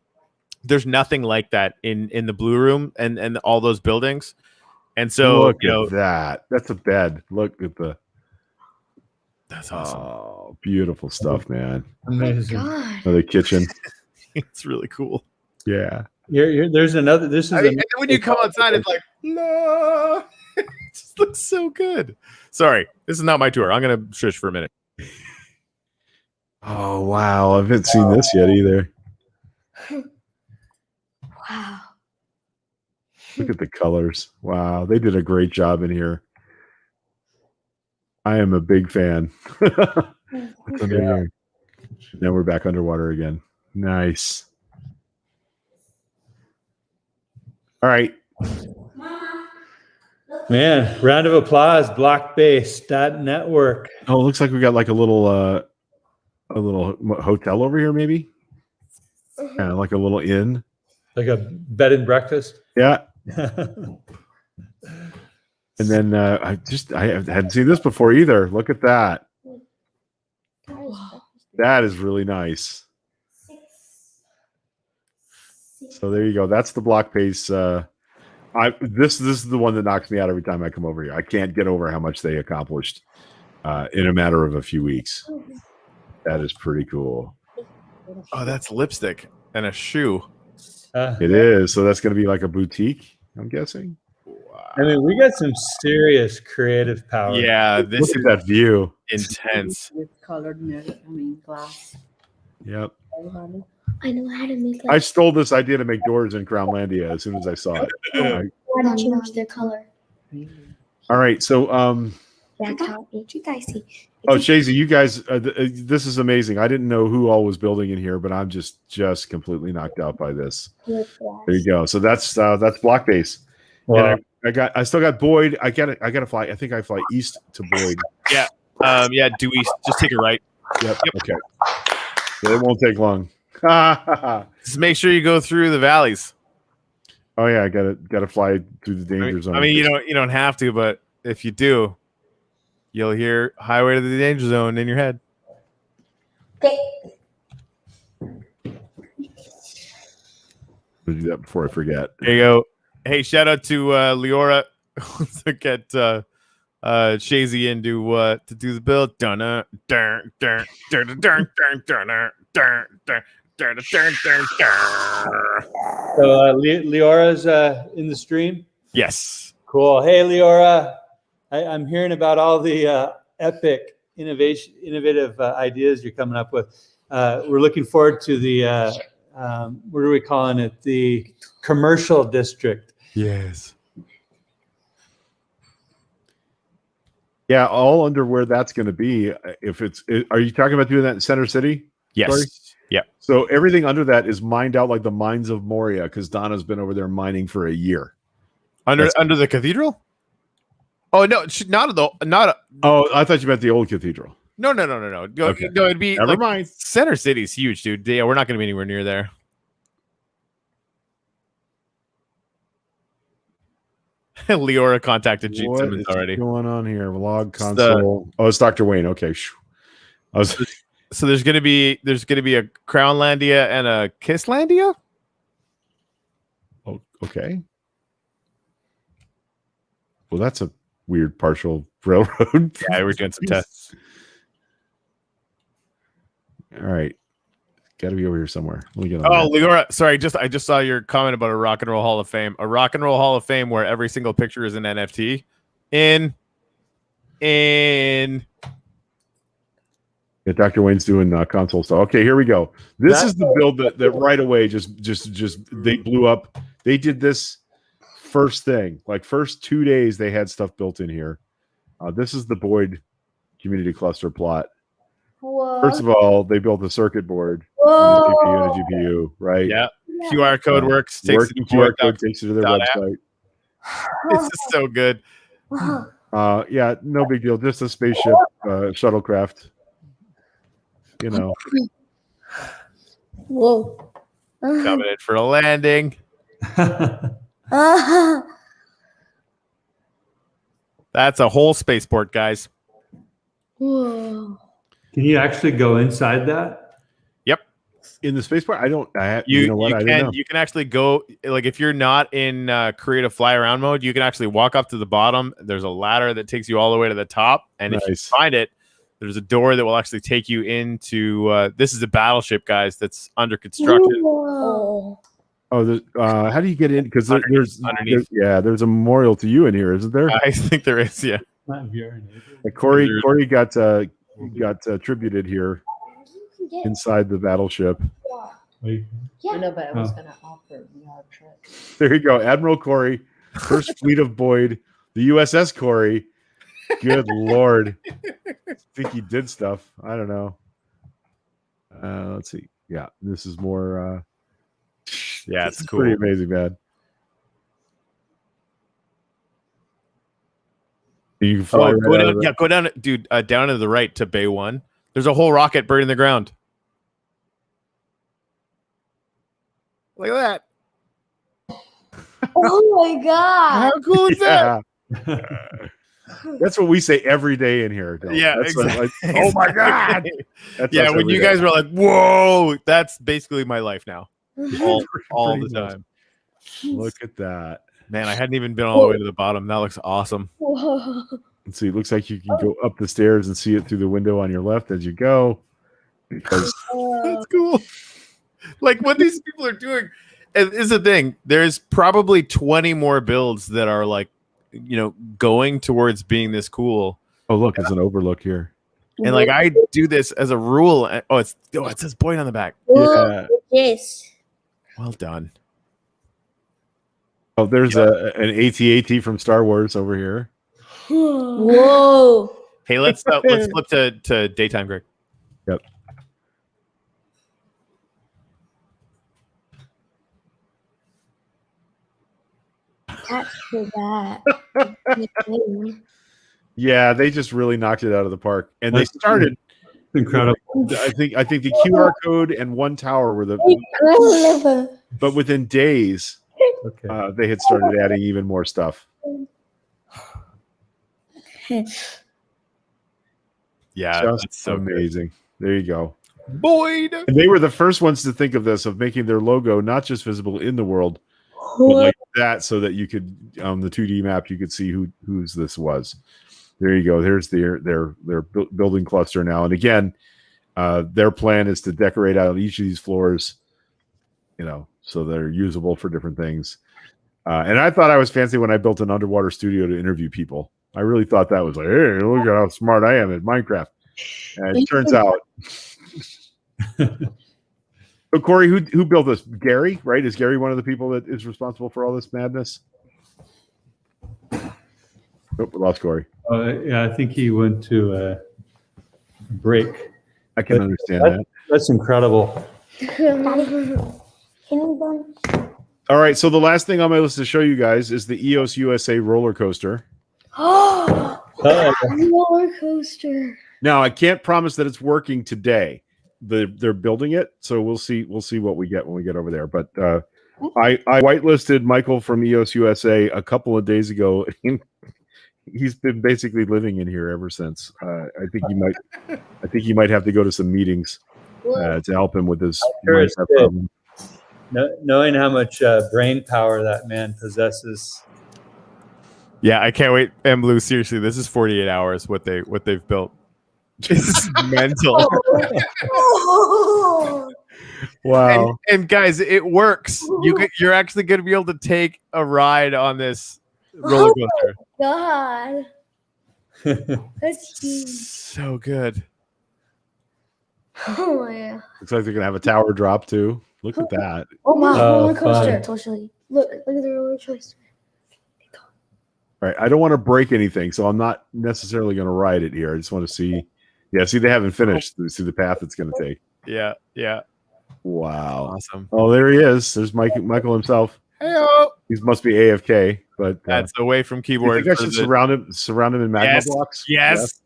There's nothing like that in the Blue Room and all those buildings. And so look at that. That's a bed. Look at the. That's awesome. Oh, beautiful stuff, man. Amazing. God. Oh, the kitchen. It's really cool. Yeah. There's another. This is. And then when you come outside, it's like, no, it just looks so good. Sorry, this is not my tour. I'm gonna shush for a minute. Oh wow, I haven't seen this yet either. Wow. Look at the colors. Wow, they did a great job in here. I am a big fan. What's under here? Now we're back underwater again. Nice. All right. Man, round of applause. Blockbase.network. Oh, it looks like we got like a little hotel over here, maybe. Yeah, like a little inn. Like a bed and breakfast. Yeah. And then I hadn't seen this before either. Look at that. That is really nice. So there you go. That's the block pace. This is the one that knocks me out every time I come over here. I can't get over how much they accomplished in a matter of a few weeks. That is pretty cool. Oh, that's lipstick and a shoe. It is. So that's going to be like a boutique, I'm guessing. I mean, we got some serious creative power. Yeah, this Look is at that view. intense. With colored mirror, glass. Yep. I know how to make I stole this idea to make doors in Crownlandia as soon as I saw it. how to change their color. All right. So, That's how you guys see. oh, Shazy, you guys, this is amazing. I didn't know who all was building in here, but I'm just completely knocked out by this. There you go. So that's block base. Wow. And I still got Boyd. I gotta fly. I think I fly east to Boyd. Yeah. Do we just take a right? Yep. Okay. So it won't take long. Just make sure you go through the valleys. Oh yeah, I gotta fly through the danger zone. I mean, you don't have to, but if you do, you'll hear "Highway to the Danger Zone" in your head. Okay. I'll do that before I forget. There you go. Hey, shout out to Leora to get Shazy in to do the build. So Leora's in the stream. Yes. Cool. Hey, Leora, I'm hearing about all the epic, innovative ideas you're coming up with. we're looking forward to the what are we calling it? The commercial district. Yes. Yeah, all under where that's going to be. Are you talking about doing that in Center City? Yes. Sorry? Yeah. So everything under that is mined out like the mines of Moria, because Donna's been over there mining for a year. Under the cathedral? Oh no, Oh, I thought you meant the old cathedral. No. Okay. No, it'd be Never mind. Center City's huge, dude. Yeah, we're not going to be anywhere near there. Leora contacted Gene What Simmons is already. going on here? Log console. It's Dr. Wayne. Okay. So there's gonna be a Crownlandia and a Kisslandia. Oh, okay. Well, that's a weird partial railroad. Yeah, we're doing some tests. All right. Got to be over here somewhere. Let me get on. Oh, Leora, sorry, I just saw your comment about a Rock and Roll Hall of Fame. A Rock and Roll Hall of Fame where every single picture is an NFT. Yeah, Dr. Wayne's doing console stuff. Okay, here we go. This is the build that right away just they blew up. They did this first thing, like first 2 days they had stuff built in here. This is the Boyd community cluster plot. Whoa. First of all, they built a circuit board, Whoa. CPU and a GPU, right? yeah. QR code works. Working QR code takes you to their website. This is so good. Yeah, no big deal. Just a spaceship shuttlecraft. You know. Whoa. Coming in for a landing. That's a whole spaceport, guys. Whoa. Can you actually go inside that? Yep. In the spaceport, You know what? I didn't know. you can actually go, like, if you're not in creative fly around mode, you can actually walk up to the bottom. There's a ladder that takes you all the way to the top, and if you find it, there's a door that will actually take you into this is a battleship, guys, that's under construction. Whoa. Oh, how do you get in? Because there's underneath. there's a memorial to you in here, isn't there? I think there is, yeah. Corey got attributed here inside the battleship. I know, but I was going to offer our trip. There you go, Admiral Corey, first fleet of Boyd, the USS Corey. Good Lord, I think he did stuff. I don't know. Let's see. Yeah, this is more. Yeah, it's cool. Pretty amazing, man. You can fly go right down, out of go down, dude. Down to the right to Bay 1. There's a whole rocket buried in the ground. Look at that. Oh my God. How cool is that? That's what we say every day in here. Dylan. Yeah, That's exactly. oh my God. That's Yeah, us when every you day. guys were like, "Whoa," that's basically my life now, all the Pretty much. time. Look at that. Man, I hadn't even been all the way to the bottom. That looks awesome. Whoa. Let's see. It looks like you can go up the stairs and see it through the window on your left as you go. Because That's cool. Like what these people are doing is the thing. There's probably 20 more builds that are like, going towards being this cool. oh look, it's an overlook here. And like I do this as a rule. It says Boyd on the back. Yeah. Yes. Well done. Oh, there's an AT-AT from Star Wars over here. Whoa. Hey, let's flip to daytime, Greg. Yep. That's so bad. Yeah, they just really knocked it out of the park. And they started. Incredible. I think the QR code and one tower were but within days, Okay. they had started adding even more stuff. Yeah, Just that's so amazing. There you go. Boyd. And they were the first ones to think of this, of making their logo not just visible in the world, but like that, so that you could on the 2D map you could see whose this was. There you go. There's their building cluster now. And again, their plan is to decorate out each of these floors, so they're usable for different things. And I thought I was fancy when I built an underwater studio to interview people. I really thought that was like, hey, look at how smart I am at Minecraft. And it turns out So Corey, who built this? Gary, right? Is Gary one of the people that is responsible for all this madness? Nope, we lost Corey. Yeah, I think he went to break. I can understand that. That's incredible. All right, so the last thing on my list to show you guys is the EOS USA roller coaster. Oh, roller coaster. Now, I can't promise that it's working today. They're building it, so we'll see what we get when we get over there. But I whitelisted Michael from EOS USA a couple of days ago. He's been basically living in here ever since. I think he might have to go to some meetings to help him with his mindset problem. Knowing how much brain power that man possesses. Yeah, I can't wait. mBlu, seriously, this is 48 hours what they've built. This is mental. Wow. And guys, it works. You're actually going to be able to take a ride on this roller coaster. God. That's huge. So good. Oh yeah. Looks like they're gonna have a tower drop too. Look at that. Oh wow, Oh, roller coaster. fun. Totally. Look at the roller coaster. All right, I don't want to break anything, so I'm not necessarily going to ride it here. I just want to see. Yeah, see, they haven't finished. See the path it's going to take. Yeah. Wow. Awesome. Oh, there he is. There's Michael himself. Hello. He must be AFK, but That's away from I keyboard. think I should surround him in magma blocks. Yes.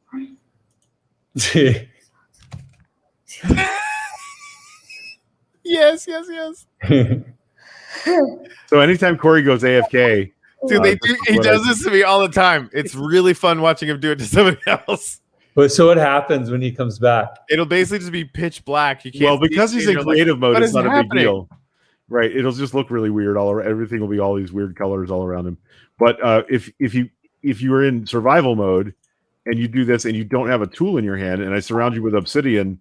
Yes. So anytime Corey goes AFK, Dude, he does this to me all the time. It's really fun watching him do it to somebody else. But so what happens when he comes back? It'll basically just be pitch black. You can't. well, because he's in creative mode, what it's is not a big happening? deal. Right. It'll just look really weird all around. Everything will be all these weird colors all around him. But if you are in survival mode and you do this and you don't have a tool in your hand and I surround you with obsidian,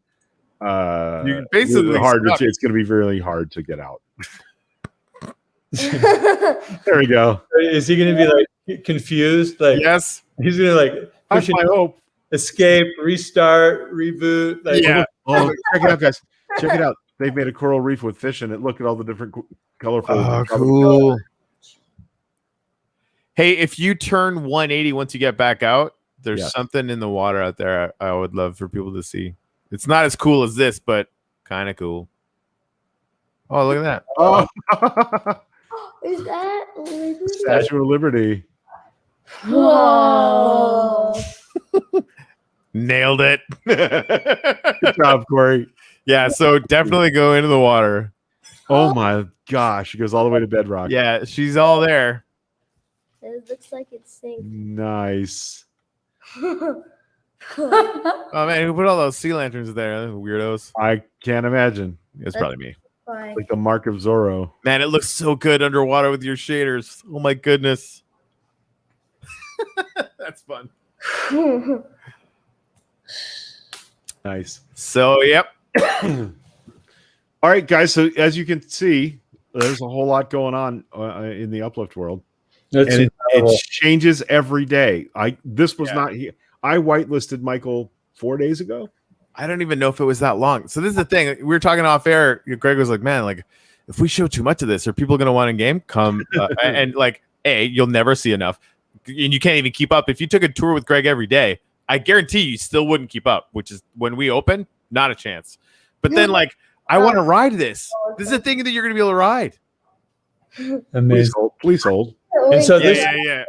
You're basically it's going to be really hard to get out. There we go. Is he going to be like confused? Like Yes. he's going to like That's push my hope. escape, restart, reboot. Like, Yeah. Oh, check it out, guys. Check it out. They've made a coral reef with fish in it. Look at all the different colorful. Oh, cool. Hey, if you turn 180 once you get back out, there's something in the water out there I would love for people to see. It's not as cool as this, but kind of cool. Oh, look at that. Oh, Is that Liberty? Statue of Liberty. Whoa. Nailed it. Good job, Corey. Yeah, so definitely go into the water. Oh my gosh, she goes all the way to bedrock. Yeah, she's all there. It looks like it's sinking. Nice. Oh man, who put all those sea lanterns there? Weirdos. I can't imagine. It's probably me. Bye. Like the mark of Zorro. Man, it looks so good underwater with your shaders. Oh my goodness. That's fun. Nice. So, yep. All right, guys. So as you can see, there's a whole lot going on in the Uplift world, That's and incredible. it changes every day. This was not. I whitelisted Michael 4 days ago. I don't even know if it was that long. So this is the thing. We were talking off air. Greg was like, man, like if we show too much of this, are people going to want in game? Come and like, you'll never see enough. And you can't even keep up. If you took a tour with Greg every day, I guarantee you still wouldn't keep up, which is when we open, not a chance. But then like, I want to ride this. This is a thing that you're going to be able to ride. Amazing. Please hold. And so Yeah.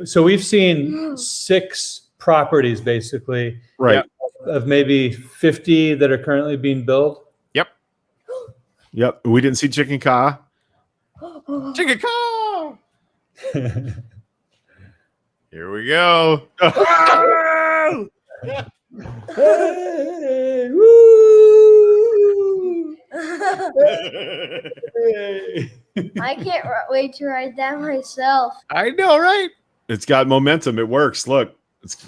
so we've seen 6 properties basically, Right. of maybe 50 that are currently being built. Yep. We didn't see Chicken Ka. Chicken call. Here we go. Hey, woo! I can't wait to ride that myself. I know, right? It's got momentum. It works. Look,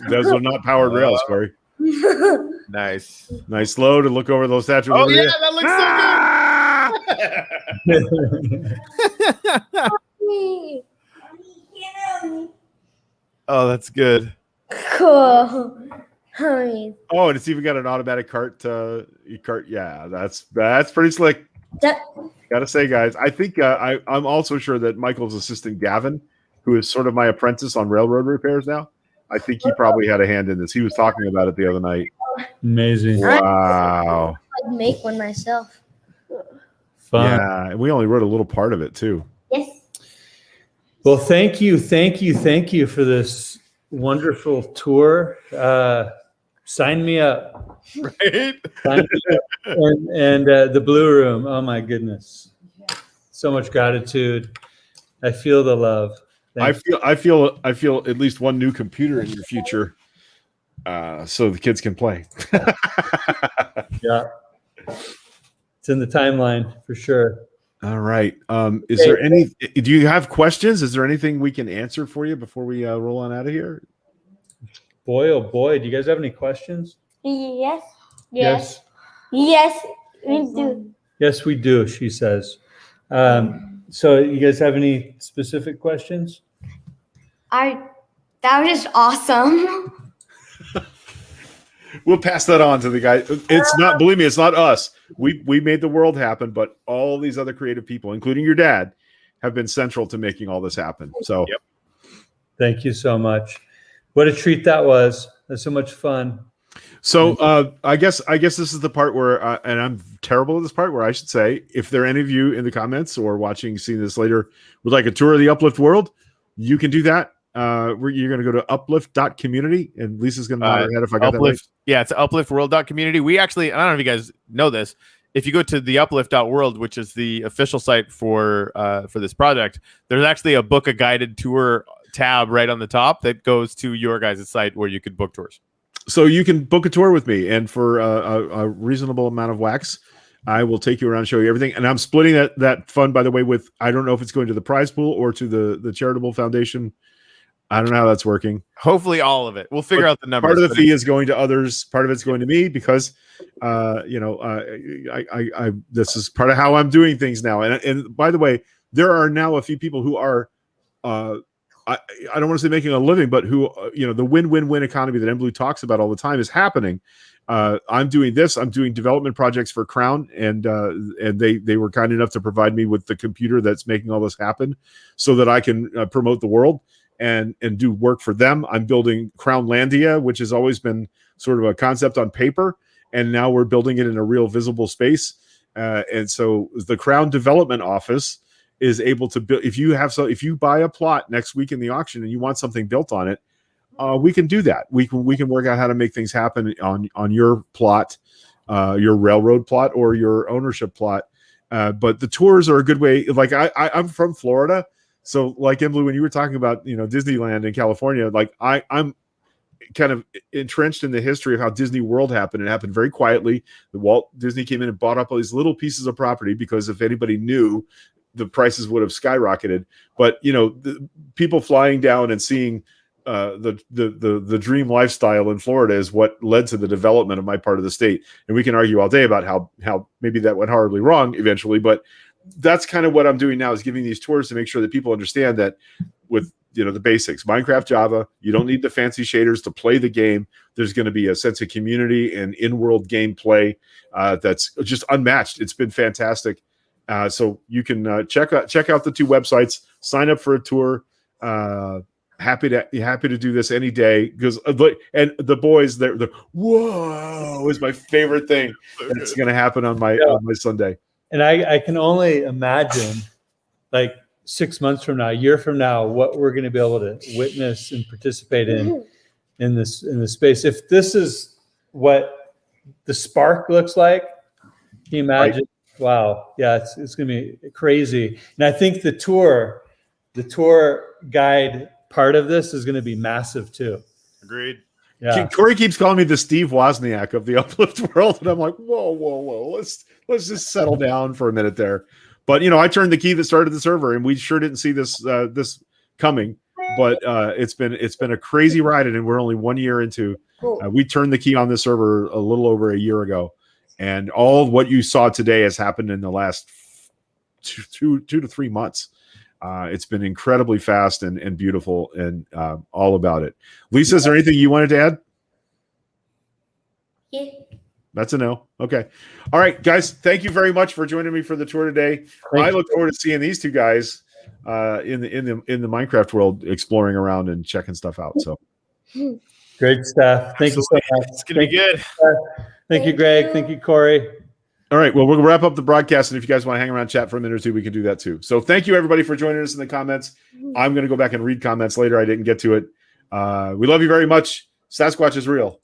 those are not powered rails, Corey. Nice. Nice slow to look over those statues. Oh yeah, that looks so good. Oh, that's good. Cool. I Oh, and it's even got an automatic cart. Cart. Yeah, that's pretty slick. that Gotta say, guys, I think I'm also sure that Michael's assistant Gavin, who is sort of my apprentice on railroad repairs now, I think he probably had a hand in this. He was talking about it the other night. Amazing. Wow. I'd make one myself. Fun. Yeah, and we only wrote a little part of it too. Yes. Well, thank you for this wonderful tour. Sign me up. Right? Sign me up. And the Blue Room. Oh my goodness, so much gratitude. I feel the love. I feel at least one new computer in your future, so the kids can play. Yeah, it's in the timeline for sure. All right. Is there any? Do you have questions? Is there anything we can answer for you before we roll on out of here? Boy, oh boy, do you guys have any questions? Yes. Yes. Yes, we do. Yes, we do, she says. So you guys have any specific questions? That was just awesome. We'll pass that on to the guy. It's not, believe me, it's not us. We made the world happen, but all these other creative people, including your dad, have been central to making all this happen. So, Yep. Thank you so much. What a treat that was. That's so much fun. So I guess this is the part where, and I'm terrible at this part, where I should say, if there are any of you in the comments or seeing this later, would like a tour of the Uplift world, you can do that. You're going to go to uplift.community, and Lisa's going to nod her head if I got that right. Yeah, it's UpliftWorld.Community. We actually, I don't know if you guys know this, if you go to the Uplift.World, which is the official site for this project, there's actually a book a guided tour tab right on the top that goes to your guys' site where you could book tours. So you can book a tour with me, and for a reasonable amount of wax, I will take you around, show you everything. And I'm splitting that fund, by the way, with, I don't know if it's going to the prize pool or to the charitable foundation. I don't know how that's working. Hopefully all of it. We'll figure out the numbers. Part of the fee is going to others. Part of it's going to me because, I this is part of how I'm doing things now. And by the way, there are now a few people who are, I don't want to say making a living, but who, the win-win-win economy that mBlu talks about all the time is happening. I'm doing this. I'm doing development projects for Crown, and they were kind enough to provide me with the computer that's making all this happen, so that I can promote the world and do work for them. I'm building Crownlandia, which has always been sort of a concept on paper, and now we're building it in a real visible space. And so the Crown Development Office is able to build. If you buy a plot next week in the auction and you want something built on it, we can do that. We can work out how to make things happen on your plot, your railroad plot, or your ownership plot. But the tours are a good way. Like I'm from Florida, so like mBlu, when you were talking about Disneyland in California, like I'm kind of entrenched in the history of how Disney World happened. It happened very quietly. The Walt Disney came in and bought up all these little pieces of property because if anybody knew, the prices would have skyrocketed. But the people flying down and seeing the dream lifestyle in Florida is what led to the development of my part of the state. And we can argue all day about how maybe that went horribly wrong eventually, but that's kind of what I'm doing now, is giving these tours to make sure that people understand that with the basics, Minecraft, Java, you don't need the fancy shaders to play the game. There's going to be a sense of community and in-world gameplay that's just unmatched. It's been fantastic. So you can check out the two websites, sign up for a tour. Happy to do this any day, because and the boys, the whoa is my favorite thing that's going to happen on my Sunday. And I can only imagine, like 6 months from now, a year from now, what we're going to be able to witness and participate in this space. If this is what the spark looks like, can you imagine? Right. Wow, yeah, it's going to be crazy. And I think the tour guide part of this is going to be massive too. Agreed. Yeah. Corey keeps calling me the Steve Wozniak of the Uplift world, and I'm like, whoa. Let's just settle down for a minute there. But I turned the key that started the server, and we sure didn't see this coming. But it's been a crazy ride, and we're only 1 year into. We turned the key on the server a little over a year ago, and all what you saw today has happened in the last two to 3 months. It's been incredibly fast and beautiful, and all about it. Lisa, is there anything you wanted to add? Yeah. That's a no. Okay. All right, guys. Thank you very much for joining me for the tour today. I look forward to seeing these two guys in the Minecraft world, exploring around and checking stuff out. So Great stuff. Thank you so much. It's gonna be good. Thank you, Greg. Thank you, Corey. all right, well, we'll wrap up the broadcast, and if you guys want to hang around, chat for a minute or two, we can do that too. So thank you everybody for joining us in the comments. I'm going to go back and read comments later. I didn't get to it. We love you very much. Sasquatch is real.